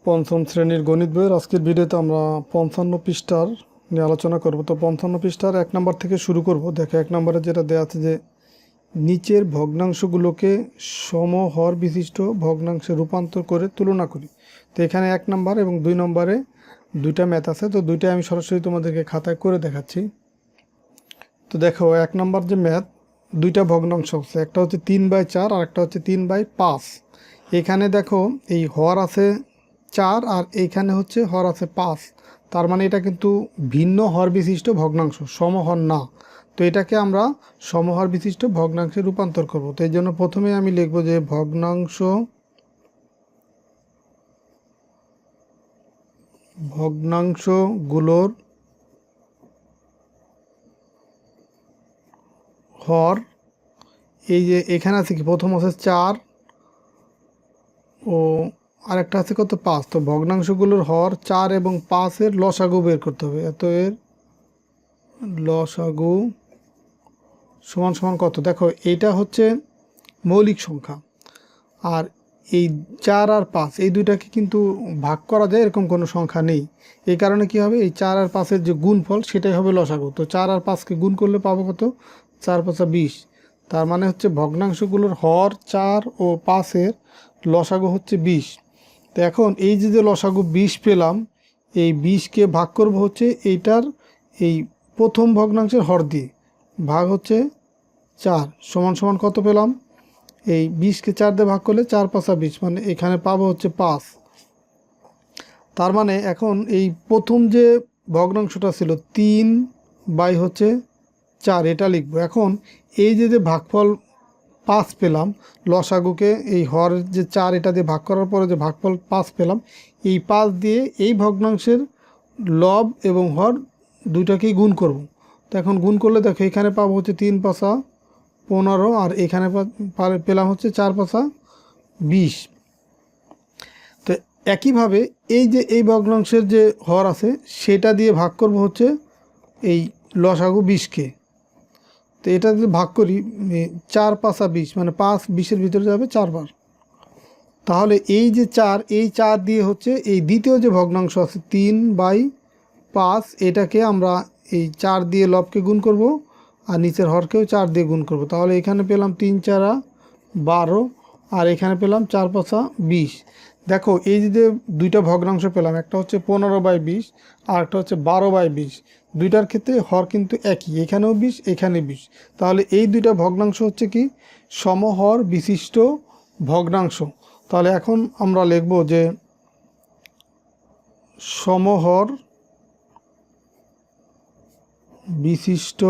পঞ্চম শ্রেণীর গণিত বইয়ের আজকের ভিডিওতে আমরা 55 পৃষ্ঠার নিয়ে আলোচনা করব। তো 55 পৃষ্ঠার 1 নম্বর থেকে শুরু করব। দেখো 1 নম্বরে যেটা দেওয়া আছে যে নিচের ভগ্নাংশগুলোকে সমহর বিশিষ্ট ভগ্নাংশে রূপান্তর করে তুলনা করি। তো এখানে 1 নম্বর এবং 2 নম্বরে দুইটা ম্যাথ আছে, তো দুইটা আমি সরাসরি তোমাদেরকে খাতায় করে দেখাচ্ছি। তো দেখো 1 নম্বর যে ম্যাথ, দুইটা ভগ্নাংশ আছে, একটা হচ্ছে 3/4 আর একটা হচ্ছে 3/5। এখানে দেখো এই হর আছে 4 আর এইখানে হচ্ছে হর আছে 5। তার মানে এটা কিন্তু ভিন্ন হর বিশিষ্ট ভগ্নাংশ, সমহর না। তো এটাকে আমরা সমহর বিশিষ্ট ভগ্নাংশে রূপান্তর করব। তো এই জন্য প্রথমে আমি লিখব যে ভগ্নাংশগুলোর হর, এই যে এখানে আছে কি, প্রথম আছে 4 ও আরেকটা আছে কত, 5। তো ভগ্নাংশগুলোর হর 4 এবং 5-এর লসাগু বের করতে হবে। এত এর লসাগু সমান সমান কত? দেখো এইটা হচ্ছে মৌলিক সংখ্যা, আর এই 4 আর 5 এই দুইটাকে কিন্তু ভাগ করা যায় এরকম কোনো সংখ্যা নেই। এই কারণে কি হবে, এই 4 আর 5-এর যে গুণফল সেটাই হবে লসাগু। তো 4 আর 5-কে গুণ করলে পাবো কত, 4 × 5 = 20। তার মানে হচ্ছে ভগ্নাংশগুলোর হর 4 ও 5-এর লসাগু হচ্ছে 20। তো এখন এই যে লসাগু 20 পেলাম, এই 20-কে ভাগ করব হচ্ছে এইটার এই প্রথম ভগ্নাংশের হর দিয়ে, ভাগ হচ্ছে 4 সমান সমান কত পেলাম, এই 20-কে 4 দিয়ে ভাগ করলে 4 × 5 = 20, মানে এখানে পাবো হচ্ছে 5। তার মানে এখন এই প্রথম যে ভগ্নাংশটা ছিল 3/4 এটা লিখবো। এখন এই যে ভাগফল 5 পেলাম, লসাগুকে এই হর যে 4 এটা দিয়ে ভাগ করার পরে যে ভাগফল 5 পেলাম, এই 5 দিয়ে এই ভগ্নাংশের লব এবং হর দুইটাকেই গুণ করব। তো এখন গুণ করলে দেখো এখানে পাবো হচ্ছে 3 × 5 = 15, আর এখানে পেলাম হচ্ছে 4 × 5 = 20। তো একইভাবে এই যে এই ভগ্নাংশের যে হর আছে সেটা দিয়ে ভাগ করব হচ্ছে এই লসাগু 20-কে। তো এটা যদি ভাগ করি 4 × 5 = 20, মানে 5 20-এর ভিতরে যাবে 4 বার। তাহলে এই যে 4, এই 4 দিয়ে হচ্ছে এই দ্বিতীয় যে ভগ্নাংশ আছে 3/5, এটাকে আমরা এই 4 দিয়ে লবকে গুণ করব আর নিচের হরকেও 4 দিয়ে গুণ করব। তাহলে এখানে পেলাম 3 × 4 = 12, আর এখানে পেলাম 4 × 5 = 20। দেখো এই যে দুইটা ভগ্নাংশ পেলাম, একটা হচ্ছে 15/20 আর একটা হচ্ছে 12/20। দুইটার ক্ষেত্রে হর কিন্তু একই, এখানেও 20 এখানে 20। তাহলে এই দুইটা ভগ্নাংশ হচ্ছে কি সমহর বিশিষ্ট ভগ্নাংশ। তাহলে এখন আমরা লিখব যে সমহর বিশিষ্ট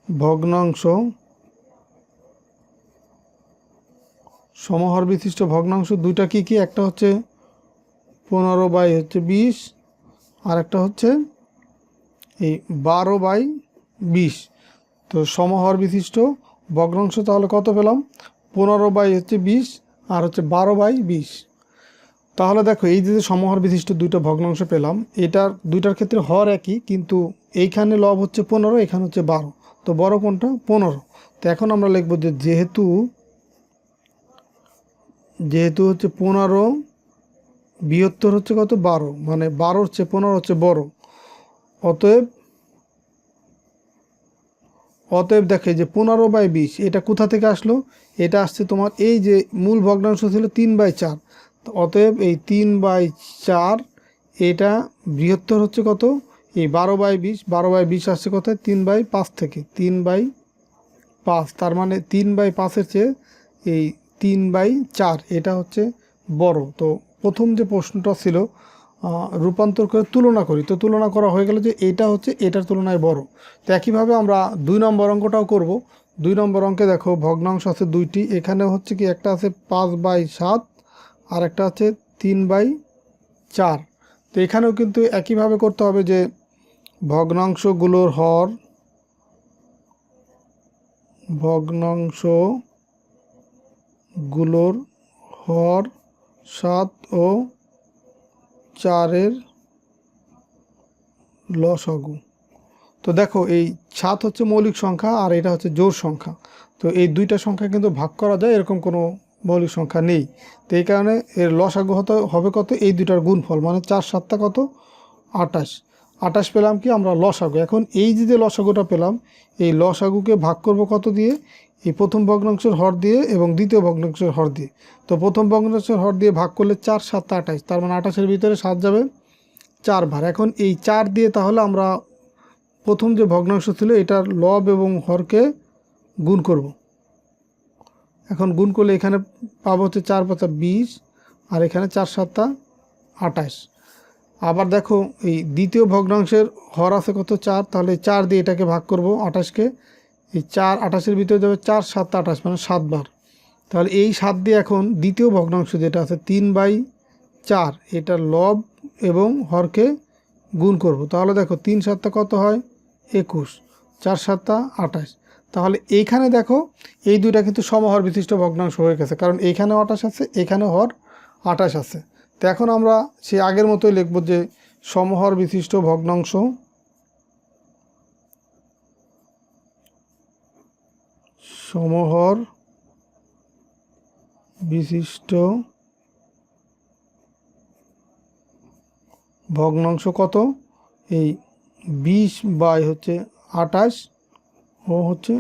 ভগ্নাংশ, সমহর বিশিষ্ট ভগ্নাংশ দুইটা কি কি, একটা হচ্ছে 15/20 আর একটা হচ্ছে এই 12/20। তো সমহর বিশিষ্ট ভগ্নাংশ তাহলে কত পেলাম, 15/20 আর হচ্ছে 12/20। তাহলে দেখো এই যে সমহর বিশিষ্ট দুইটা ভগ্নাংশ পেলাম, এটার দুইটার ক্ষেত্রে হর একই, কিন্তু এইখানে লব হচ্ছে 15, এখানে হচ্ছে 12। তো বড় কোনটা, 15। তো এখন আমরা লিখব যে যেহেতু হচ্ছে 15 বৃহত্তর হচ্ছে কত, 12, মানে 12-র চেয়ে 15 হচ্ছে বড়। অতএব দেখে যে 15/20 এটা কোথা থেকে আসলো, এটা আসছে তোমার এই যে মূল ভগ্নাংশ ছিল 3/4। অতএব এই 3/4 এটা বৃহত্তর হচ্ছে কত, এই 12/20। 12/20 আসছে কোথায়, 3/5 থেকে, 3/5। তার মানে 3/5-এর চেয়ে এই 3/4 এটা হচ্ছে বড়। তো প্রথম যে প্রশ্নটা ছিল রূপান্তর করে তুলনা করি, তো তুলনা করা হয়ে গেল যে এটা হচ্ছে এটার তুলনায় বড়। তো একইভাবে আমরা 2 নম্বর অঙ্কটাও করব। 2 নম্বর অঙ্কে দেখো ভগ্নাংশ আছে দুইটি, এখানে হচ্ছে কি একটা আছে 5/7 আর একটা আছে 3/4। তো এখানেও কিন্তু একইভাবে করতে হবে যে ভগ্নাংশগুলোর হর 7 ও 4-এর লসাগু। তো দেখো এই 7 হচ্ছে মৌলিক সংখ্যা আর এটা হচ্ছে জোড় সংখ্যা। তো এই দুইটা সংখ্যা কিন্তু ভাগ করা যায় এরকম কোনো মৌলিক সংখ্যা নেই। তো এই কারণে এর লসাগু হবে কত, এই দুটার গুণফল, মানে 4 7 কত 28। 28 পেলাম কি আমরা লসাগু। এখন এই যে লসাগুটা পেলাম, এই লসাগুকে ভাগ করব কত দিয়ে, এই প্রথম ভগ্নাংশের হর দিয়ে এবং দ্বিতীয় ভগ্নাংশের হর দিয়ে। তো প্রথম ভগ্নাংশের হর দিয়ে ভাগ করলে 4 7 28, তার মানে 28-এর ভিতরে 7 যাবে 4 বার। এখন এই 4 দিয়ে তাহলে আমরা প্রথম যে ভগ্নাংশ ছিল এটার লব এবং হরকে গুণ করব। এখন গুণ করলে এখানে পাবো হচ্ছে 4 5 20, আর এখানে 4 7 28। আবার দেখো এই দ্বিতীয় ভগ্নাংশের হর আছে কত 4, তাহলে 4 দিয়ে এটাকে ভাগ করব 28-কে। এই 4 28-এর ভিতরে যাবে 4 7 28, মানে 7 বার। তাহলে এই 7 দিয়ে এখন দ্বিতীয় ভগ্নাংশ যেটা আছে 3/4, এটার লব এবং হরকে গুণ করব। তাহলে দেখো 3 7 কত হয় 21, 4 7 28। তাহলে এইখানে দেখো এই দুইটা কিন্তু সমহর বিশিষ্ট ভগ্নাংশ হয়ে গেছে, কারণ এইখানে 28 আছে, এখানে হর 28 আছে। তো এখন আমরা সেই আগের মতোই লিখব যে সমহর বিশিষ্ট ভগ্নাংশ সমহর বিশিষ্ট ভগ্নাংশ কত, এই 20/28 ও হচ্ছে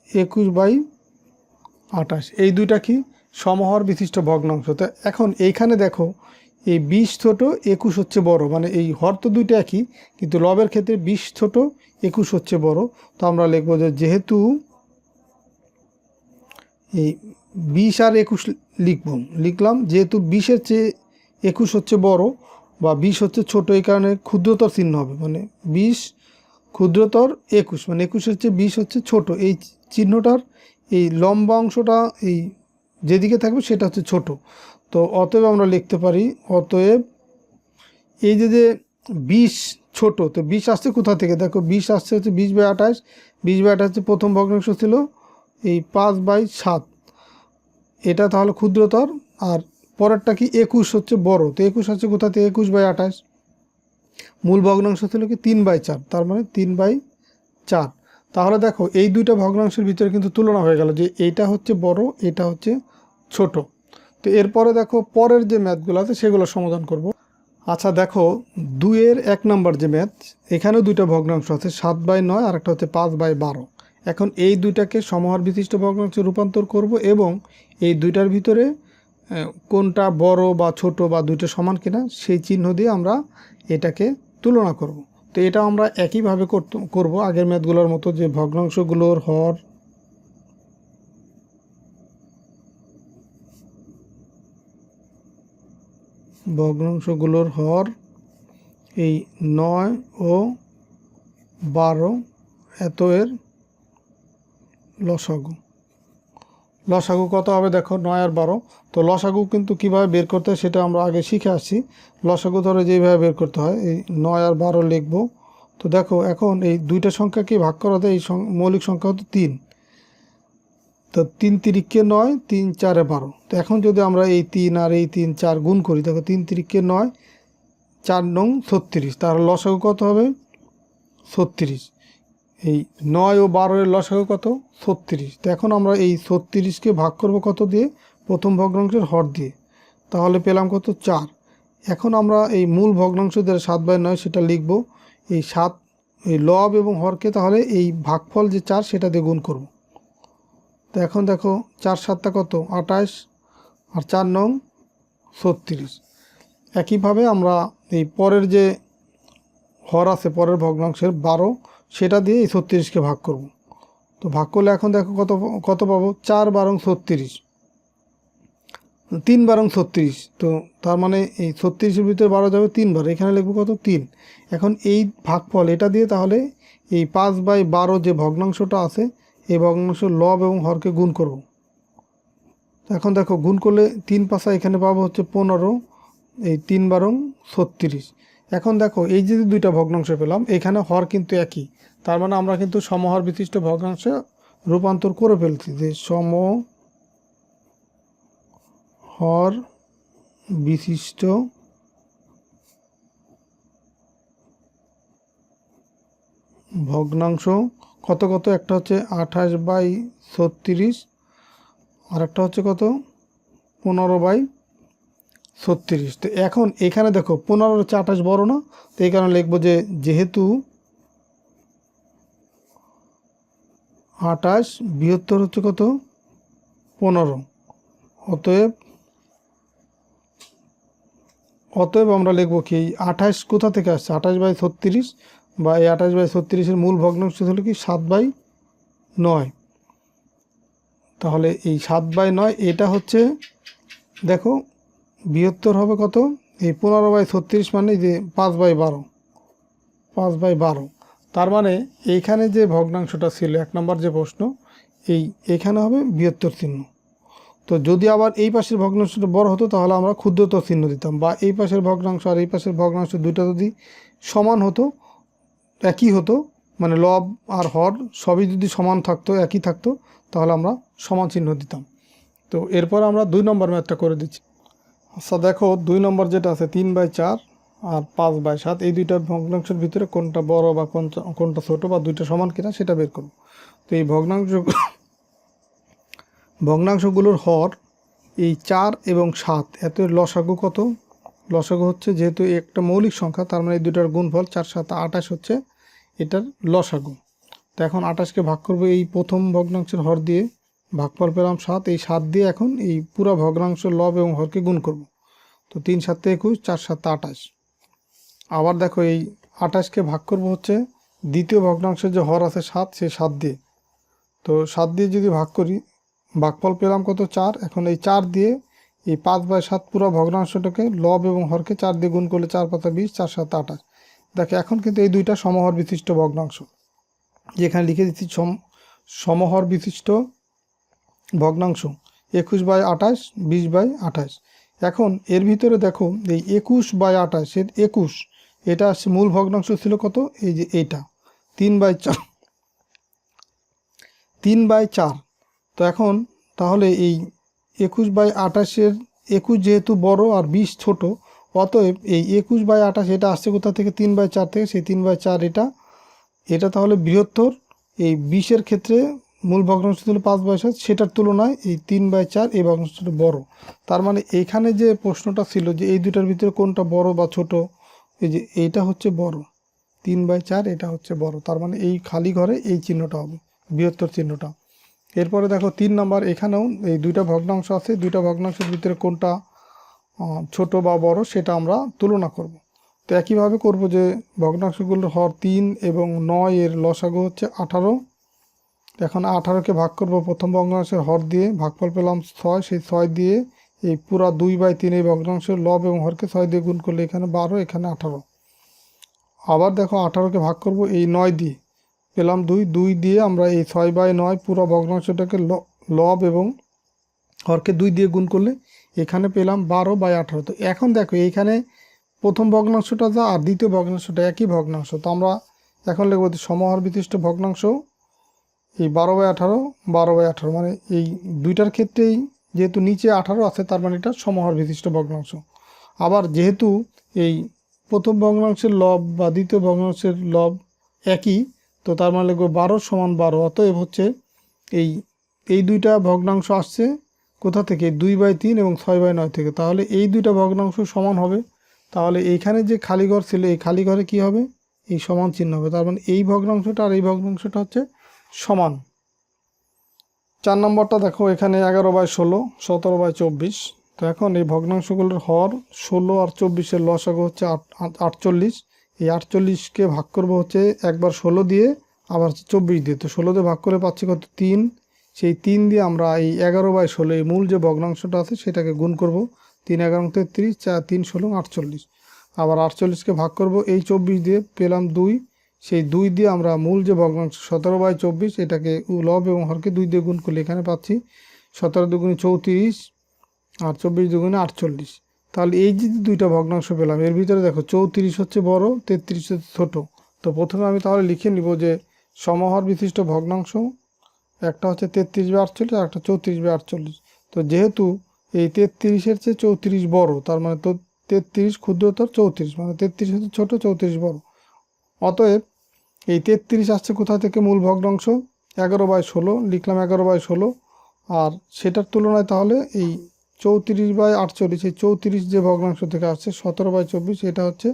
21/28, এই দুইটা কি সমহর বিশিষ্ট ভগ্নাংশ। তো এখন এইখানে দেখো এই 20 ছোট 21 হচ্ছে বড়, মানে এই হর তো দুইটা একই, কিন্তু লবের ক্ষেত্রে 20 ছোট 21 হচ্ছে বড়। তো আমরা লিখবো যে যেহেতু এই 20 আর 21 লিখলাম, যেহেতু 20-এর চেয়ে 21 হচ্ছে বড় বা 20 হচ্ছে ছোট, এই কারণে ক্ষুদ্রতর চিহ্ন হবে, মানে 20 ক্ষুদ্রতর 21, মানে 21-এর চেয়ে 20 হচ্ছে ছোট। এই চিহ্নটার এই লম্বা অংশটা এই যেদিকে থাকবে সেটা হচ্ছে ছোট। তো অতএব আমরা লিখতে পারি, অতএব এই যে 20 ছোট, তো 20 আসছে কোথা থেকে, দেখো 20 আসছে হচ্ছে 20/28। 20/28 হচ্ছে প্রথম ভগ্নাংশ ছিল এই 5/7, এটা তাহলে ক্ষুদ্রতর। আর পরেরটা কি 21 হচ্ছে বড়, তো 21 হচ্ছে কোথা থেকে 21/28। মূল ভগ্নাংশ ছিল কি 3/4, তার মানে 3/4। তাহলে দেখো এই দুইটা ভগ্নাংশের ভিতরে কিন্তু তুলনা হয়ে গেল যে এইটা হচ্ছে বড়, এটা হচ্ছে ছোট। তো এরপরে দেখো পরের যে ম্যাথগুলো আছে সেগুলো সমাধান করব। আচ্ছা দেখো 2-এর 1 নম্বর যে ম্যাথ, এখানেও দুইটা ভগ্নাংশ আছে 7/9 আর একটা হচ্ছে 5/12। এখন এই দুইটাকে সমহর বিশিষ্ট ভগ্নাংশে রূপান্তর করব এবং এই দুইটার ভিতরে কোনটা বড় বা ছোট বা দুইটা সমান কিনা সেই চিহ্ন দিয়ে আমরা এটাকে তুলনা করব। তো এটা আমরা একইভাবে করব আগের ম্যাথগুলোর মতো, যে ভগ্নাংশগুলোর হর এই 9 ও 12 এত এর লসাগু কত হবে দেখো 9 আর 12। তো লসাগু কিন্তু কিভাবে বের করতে হয় সেটা আমরা আগে শিখে আসছি। লসাগু ধরে যেভাবে বের করতে হয়, এই 9 আর 12 লিখব। তো দেখো এখন এই দুইটা সংখ্যাকে ভাগ করা যায়, এই মৌলিক সংখ্যা হতো 3। তো 3 3-কে 9, 3 4-এ 12। তো এখন যদি আমরা এই 3 আর এই 3 4 গুণ করি, দেখো 3 3-কে 9, 4 9 36, তাহলে লসাগু কত হবে 36। এই 9 ও 12-এর লসাগু কত 36। তো এখন আমরা এই 36-কে ভাগ করব কত দিয়ে, প্রথম ভগ্নাংশের হর দিয়ে, তাহলে পেলাম কত 4। এখন আমরা এই মূল ভগ্নাংশ যেটা 7/9 সেটা লিখব, এই 7 এই লব এবং হরকে তাহলে এই ভাগফল যে 4 সেটা দিয়ে গুণ করব। তো এখন দেখো 4 7 কত 28 আর 4 9 36। একইভাবে আমরা এই পরের যে হর আছে পরের ভগ্নাংশের 12, সেটা দিয়ে এই 36-কে ভাগ করব। তো ভাগ করলে এখন দেখো কত পাবো 4 12 36, 3 12 36। তো তার মানে এই 36-এর ভিতরে 12 যাবে 3 বার, এখানে লিখবো কত 3। এখন এই ভাগফল এটা দিয়ে তাহলে এই 5/12 যে ভগ্নাংশটা আছে এই ভগ্নাংশের লব এবং হরকে গুণ করব। এখন দেখো গুণ করলে 3 5 এখানে পাবো হচ্ছে 15, এই 3 12 36। এখন দেখো এই যে দুইটা ভগ্নাংশ পেলাম, এখানে হর কিন্তু একই, তার মানে আমরা কিন্তু সমহর বিশিষ্ট ভগ্নাংশে রূপান্তর করে ফেলছি, যে সমহর বিশিষ্ট ভগ্নাংশ কত একটা হচ্ছে 28/36 আর একটা হচ্ছে কত 15/36। তো এখন এখানে দেখো 15 হচ্ছে 28 বড় না, তো এই কারণে লিখবো যে যেহেতু 28 বৃহত্তর হচ্ছে কত 15, অতএব আমরা লিখবো কি 28 কোথা থেকে আসছে 28/36, বা এই 28/36-এর মূল ভগ্নাংশ হলো কি 7/9। তাহলে এই 7/9 এটা হচ্ছে দেখো বৃহত্তর হবে কত এই 15/36 মানে যে 5/12। তার মানে এইখানে যে ভগ্নাংশটা ছিল 1 নম্বর যে প্রশ্ন, এইখানে হবে বৃহত্তর চিহ্ন। তো যদি আবার এই পাশের ভগ্নাংশটা বড় হতো তাহলে আমরা ক্ষুদ্রতর চিহ্ন দিতাম, বা এই পাশের ভগ্নাংশ আর এই পাশের ভগ্নাংশ দুইটা যদি সমান হতো, একই হতো, মানে লব আর হর সবই যদি সমান থাকতো, একই থাকতো, তাহলে আমরা সমান চিহ্ন দিতাম। তো এরপর আমরা 2 নম্বর ম্যাথটা করে দিচ্ছি। আচ্ছা দেখো 2 নম্বর যেটা আছে 3/4 আর 5/7, এই দুইটা ভগ্নাংশের ভিতরে কোনটা বড় বা কোনটা ছোট বা দুইটা সমান কিনা সেটা বের করব। তো এই ভগ্নাংশগুলোর হর এই 4 এবং 7, এত লসাগু কত? লসাগু হচ্ছে যেহেতু একটা মৌলিক সংখ্যা, তার মানে এই দুটার গুণফল 4 7 28 হচ্ছে এটার লসাগু। তো এখন 28কে ভাগ করব এই প্রথম ভগ্নাংশের হর দিয়ে, ভাগফল পেলাম 7, এই 7 দিয়ে এখন এই পুরো ভগ্নাংশ লব এবং হরকে গুণ করব। তো 3 7 21, 4 7 28। আবার দেখো এই 28কে ভাগ করব হচ্ছে দ্বিতীয় ভগ্নাংশের যে হর আছে 7, সেই 7 দিয়ে। তো 7 দিয়ে যদি ভাগ করি, ভাগফল পেলাম কত 4। এখন এই 4 দিয়ে এই 5/7 পুরো ভগ্নাংশটাকে লব এবং হরকে 4 দিয়ে গুণ করলে 4 5 20, 4 7 28। দেখো এখন কিন্তু এই দুইটা সমহর বিশিষ্ট ভগ্নাংশ, যেখানে লিখে দিচ্ছি সমহর বিশিষ্ট ভগ্নাংশ 21/28, 20/28। এখন এর ভিতরে দেখো এই 21/28 এর 21, এটা আসছে মূল ভগ্নাংশ ছিল কত, এই যে এইটা 3/4। তো এখন তাহলে এই 21/28-এর 21 যেহেতু বড় আর 20 ছোট, অতএব এই 21/28 এটা আসছে কোথা থেকে 3/4 থেকে, সেই 3/4 এটা তাহলে বৃহত্তর। এই 20-এর ক্ষেত্রে মূল ভগ্নাংশ ছিল 5/7, সেটার তুলনায় এই 3/4 এই ভগ্নাংশটা বড়। তার মানে এইখানে যে প্রশ্নটা ছিল যে এই দুটার ভিতরে কোনটা বড় বা ছোট, এই যে এইটা হচ্ছে বড়, 3/4 এটা হচ্ছে বড়। তার মানে এই খালি ঘরে এই চিহ্নটা হবে, বৃহত্তর চিহ্নটা। এরপরে দেখো 3 নম্বর, এখানেও এই দুইটা ভগ্নাংশ আছে, দুইটা ভগ্নাংশের ভিতরে কোনটা ছোট বা বড় সেটা আমরা তুলনা করব। তো একইভাবে করব যে ভগ্নাংশগুলোর হর 3 এবং 9 এর লসাগু হচ্ছে 18। এখন 18কে ভাগ করব প্রথম ভগ্নাংশের হর দিয়ে, ভাগফল পেলাম 6, সেই 6 দিয়ে এই পুরা 2/3 এই ভগ্নাংশের লব এবং হরকে 6 দিয়ে গুণ করলে এখানে 12, এখানে 18। আবার দেখো 18কে ভাগ করব এই 9 দিয়ে, পেলাম 2 দিয়ে আমরা এই 6/9 পুরো ভগ্নাংশটাকে লব এবং হরকে 2 দিয়ে গুণ করলে এখানে পেলাম 12/18। তো এখন দেখো এইখানে প্রথম ভগ্নাংশটা যা আর দ্বিতীয় ভগ্নাংশটা একই ভগ্নাংশ, তো আমরা এখন লিখব সমহর বিশিষ্ট ভগ্নাংশ এই 12/18, 12/18, মানে এই দুইটার ক্ষেত্রেই যেহেতু নিচে 18 আছে, তার মানে এটা সমহর বিশিষ্ট ভগ্নাংশ। আবার যেহেতু এই প্রথম ভগ্নাংশের লব বা দ্বিতীয় ভগ্নাংশের লব একই, তো তার মানে লিখব 12 = 12। অতএব হচ্ছে এই দুইটা ভগ্নাংশ আসছে কোথা থেকে, 2/3 এবং 6/9 থেকে। তাহলে এই দুইটা ভগ্নাংশ সমান হবে। তাহলে এইখানে যে খালি ঘর ছিল, এই খালি ঘরে কি হবে, এই সমান চিহ্ন হবে। তার মানে এই ভগ্নাংশটা আর এই ভগ্নাংশটা হচ্ছে সমান। 4 নম্বরটা দেখো এখানে 11/16, 17/24। তো এখন এই ভগ্নাংশগুলোর হর 16 আর 24-এর লসাগু হচ্ছে 48। এই 48কে ভাগ করব হচ্ছে একবার 16 দিয়ে, আবার 24 দিয়ে। তো 16 দিয়ে ভাগ করে পাচ্ছি কত 3, সেই 3 দিয়ে আমরা এই 11/16 এই মূল যে ভগ্নাংশটা আছে সেটাকে গুণ করব। 3 11 33, 4 3 16 48। আবার 48কে ভাগ করব এই 24 দিয়ে, পেলাম 2, সেই 2 দিয়ে আমরা মূল যে ভগ্নাংশ 17/24 এটাকে লব এবং হরকে 2 দিয়ে গুণ করলে এখানে পাচ্ছি 17 দুগুণে 34 আর 24 দুগুণে 48। তাহলে এই যে দুইটা ভগ্নাংশ পেলাম, এর ভিতরে দেখো 34 হচ্ছে বড়, 33 হচ্ছে ছোট। তো প্রথমে আমি তাহলে লিখে নিব যে সমহর বিশিষ্ট ভগ্নাংশ একটা হচ্ছে 33/48 আর একটা 34/48। তো যেহেতু এই 33-এর চেয়ে 34 বড়, তার মানে তো 33 ক্ষুদ্রতর 34, মানে 33 হচ্ছে ছোট, 34 বড়। অতএব এই 33 আসছে কোথা থেকে, মূল ভগ্নাংশ 11/16, লিখলাম 11/16। আর সেটার তুলনায় তাহলে এই 34/48, এই 34 যে ভগ্নাংশ থেকে আসছে 17/24, এটা হচ্ছে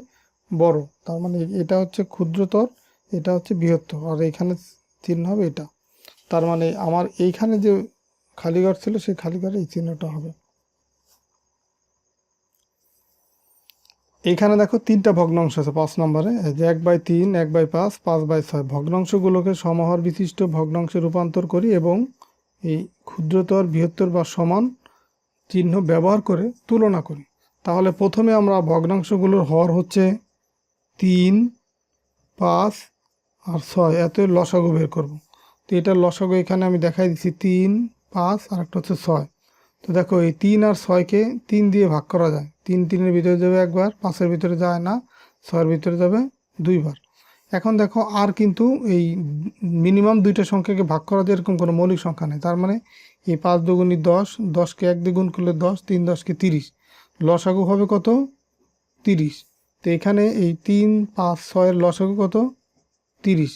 বড়, তার মানে এটা হচ্ছে ক্ষুদ্রতর, এটা হচ্ছে বৃহত্তর, আর এইখানে চিহ্ন হবে এটা। তার মানে আমার এইখানে যে খালি ঘর ছিল সেই খালি ঘরে এই চিহ্নটা হবে। এইখানে দেখো 3টা ভগ্নাংশ আছে 5 নম্বরে, যে 1/3, 1/5, 5/6। ভগ্নাংশগুলোকে সমহর বিশিষ্ট ভগ্নাংশে রূপান্তর করি এবং এই ক্ষুদ্রতর, বৃহত্তর বা সমান চিহ্ন ব্যবহার করে তুলনা করি। তাহলে প্রথমে আমরা ভগ্নাংশগুলোর হর হচ্ছে 3, 5 আর 6, এত লসাগু বের করব। তো এটার লসাগু এখানে আমি দেখাই দিচ্ছি 3, 5 আর একটা হচ্ছে 6। তো দেখো এই 3 আর 6কে 3 দিয়ে ভাগ করা যায়। 3 3-এর ভিতরে যাবে একবার, 5-এর ভিতরে যায় না, 6-এর ভিতরে যাবে 2বার। এখন দেখো আর কিন্তু এই মিনিমাম 2টা সংখ্যাকে ভাগ করা যায় এরকম কোনো মৌলিক সংখ্যা নেই। তার মানে এই 5 দুগুণী 10, 10কে 1 দিয়ে গুণ করলে 10, 3 10কে 30, লসাগু হবে কত? 30। তো এখানে এই 3, 5, 6-এর লসাগু কত? 30।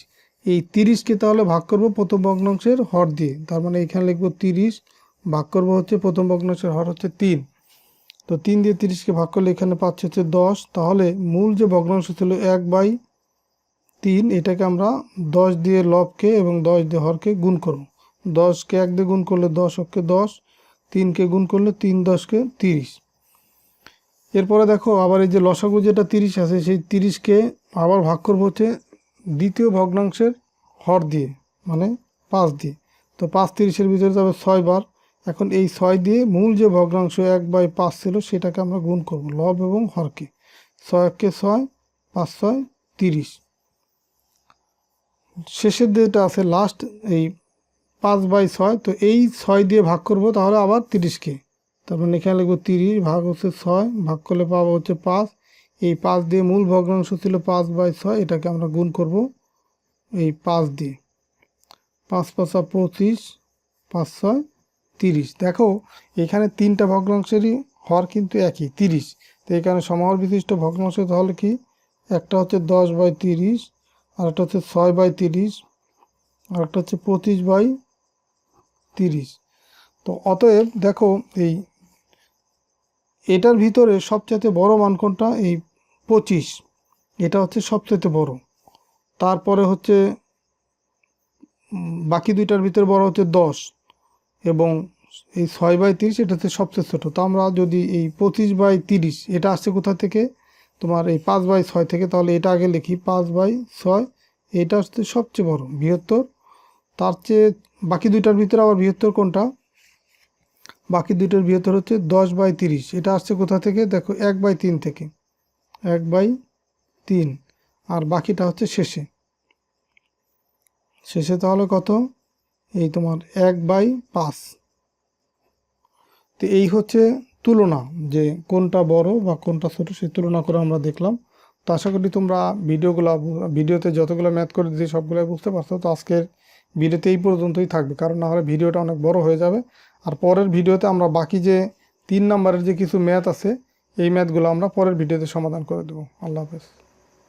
এই 30কে তাহলে ভাগ করব প্রথম ভগ্নাংশের হর দিয়ে, তার মানে এখানে লিখব 30 ভাগ করব হচ্ছে প্রথম ভগ্নাংশের হর হচ্ছে 3। তো 3 দিয়ে 30কে ভাগ করলে এখানে পাচ্ছে হচ্ছে 10। তাহলে মূল যে ভগ্নাংশ ছিল 1/3, এটাকে আমরা 10 দিয়ে লবকে এবং 10 দিয়ে হরকে গুণ করব। 10কে 1 দিয়ে গুণ করলে 10 অক্ষে 10, 3কে গুণ করলে 3 10কে 30। এরপরে দেখো আবার এই যে লসাগু যেটা 30 আছে, সেই 30কে আবার ভাগ করব হচ্ছে দ্বিতীয় ভগ্নাংশের হর দিয়ে, মানে 5 দিয়ে। তো 5 30-এর ভিতরে যাবে 6 বার। এখন এই 6 দিয়ে মূল যে ভগ্নাংশ 1/5 ছিল সেটাকে আমরা গুণ করব লব এবং হরকে। 6 কে 6, 5 6 30। শেষের যেটা আছে লাস্ট এই 5/6, তো এই 6 দিয়ে ভাগ করব তাহলে আবার 30কে। তারপর এখানে লিখব 30 ভাগ হচ্ছে 6, ভাগ করলে পাবো হচ্ছে 5। এই 5 দিয়ে মূল ভগ্নাংশ ছিল 5/6, এটাকে আমরা গুণ করব এই 5 দিয়ে। 5 5 25, 5 6 30। দেখো এখানে 3টা ভগ্নাংশেরই হর কিন্তু একই 30। তো এখানে সমহর বিশিষ্ট ভগ্নাংশ তাহলে কি? একটা হচ্ছে 10/30, আর একটা হচ্ছে 6/30, আর একটা হচ্ছে 25/30। তো অতএব দেখো এটার ভিতরে সবচেয়ে বড় মান কোনটা? এই 25, এটা হচ্ছে সবচেয়ে বড়। তারপরে হচ্ছে বাকি দুইটার ভিতরে বড় হচ্ছে 10, এবং এই 6/30 এটা হচ্ছে সবচেয়ে ছোট। তো আমরা যদি এই 25/30, এটা আসছে কোথা থেকে? তোমার এই 5/6 থেকে। তাহলে এটা আগে লিখি 5/6, এটা হচ্ছে সবচেয়ে বড়, বৃহত্তর। তার চেয়ে বাকি দুইটার ভিতরে আবার বৃহত্তর কোনটা? বাকি দুইটার বৃহত্তর হচ্ছে 10/30, এটা আসছে কোথা থেকে? দেখো 1/3 থেকে, 1/3। আর বাকিটা হচ্ছে শেষে। তাহলে কত? এই তোমার 1/5। তো এই হচ্ছে তুলনা, যে কোনটা বড় বা কোনটা ছোট সেই তুলনা করে আমরা দেখলাম। তো আশা করি তোমরা ভিডিওতে যতগুলো ম্যাথ করে দিয়েছি সবগুলোই বুঝতে পারছো। তো আজকের ভিডিওতে এই পর্যন্তই থাকবে, কারণ না হলে ভিডিওটা অনেক বড় হয়ে যাবে। আর পরের ভিডিওতে আমরা বাকি যে 3 নম্বরের যে কিছু ম্যাথ আছে, এই ম্যাথগুলো আমরা পরের ভিডিওতে সমাধান করে দেবো। আল্লাহ হাফেজ।